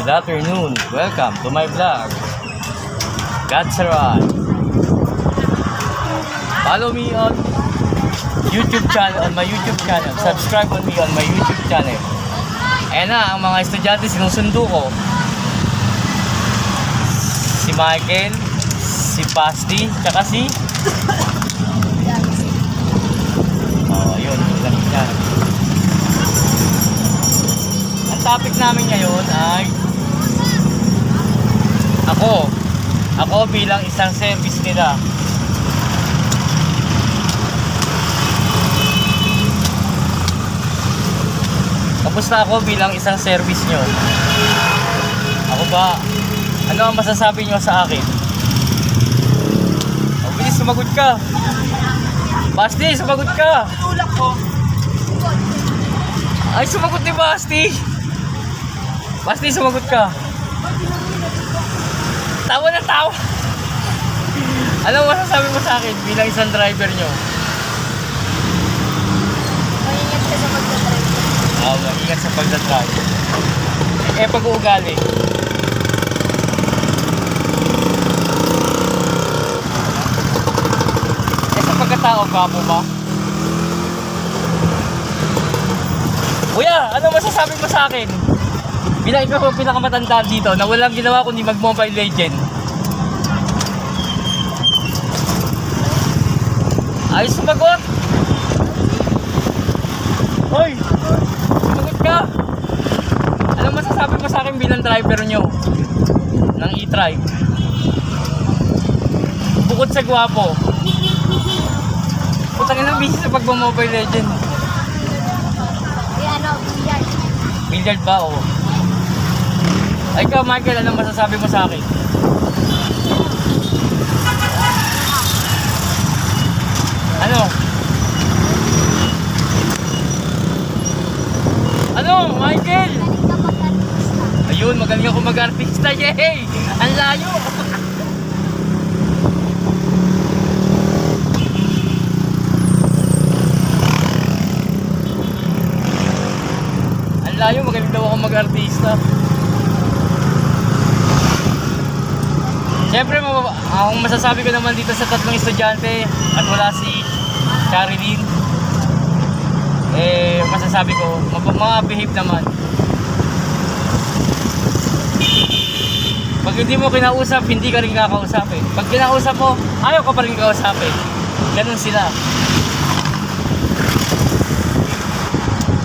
Good afternoon. Welcome to my vlog. Gatsaran. Follow me on YouTube channel, on my YouTube channel. Subscribe on me on my YouTube channel. Ayan na, ang mga estudyante sinusundo ko. Si Michael, si Pasti, tsaka si... Yun, lang yan. Ang topic namin ngayon ay ako bilang isang service nila. Kamusta ako bilang isang service nyo? Ako ba? Ano ang masasabi nyo sa akin? Oh, bilis, sumagot ka. Basti, sumagot ka. Tulak ko. Ay, sumagot ni Basti. Basti, sumagot ka. Tawa na tawa. Ano masasabi mo sa akin bilang isang driver nyo? Maingat ka sa pagdadrive. Oo, ingat sa pagdadrive. Pag-uugali. Sa pagkatao, gwapo ba? Kuya, ano masasabi mo sa akin? Bilang ikaw ang pinakamatanda dito na walang ginawa kundi mag-Mobile Legend. Ay, sumagot! Hoy! Sumagot ka! Ano masasabi mo sa akin bilang driver nyo ng e-tribe? Bukod sa gwapo, putang ina, busy sa pag-Mobile Legend. Billiard. Billiard ba o? Ay ka, Michael, anong masasabi mo sa akin? Ano? Ano, Michael? Ayun, magaling ako mag-artista. Yay! Ang layo! Ang layo, magaling daw ako mag-artista. Siyempre, ang masasabi ko naman dito sa tatlong estudyante at wala si Charilyn, masasabi ko, mga-behave naman. Pag hindi mo kinausap, hindi ka rin kakausapin. Pag kinausap mo, ayaw ka pa rin kausapin. Ganun sila.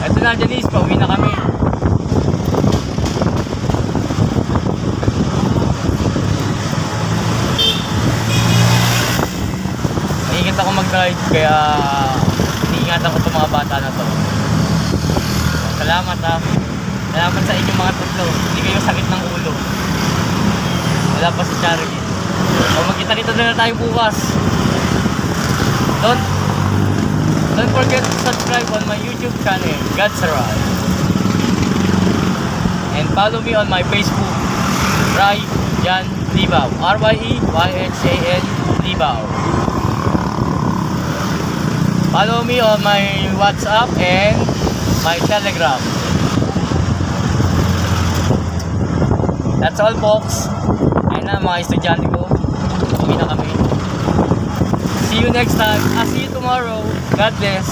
Ito na, Janice, pauwi na kami. Maingat ako mag-drive, kaya iingatan ko itong mga bata na to. Salamat ha. Salamat sa inyong mga tatlo. Hindi kayo sakit ng ulo. Wala pa si Charlie. O magkita-kita na tayo bukas. Don't forget to subscribe on my YouTube channel, Gatsaran. And follow me on my Facebook, Ryan Libao. RYEYHAN Libao. Follow me on my WhatsApp and my Telegram. That's all, folks. Ayun na, mga estudyante ko. Uwi na kami. See you next time. See you tomorrow. God bless.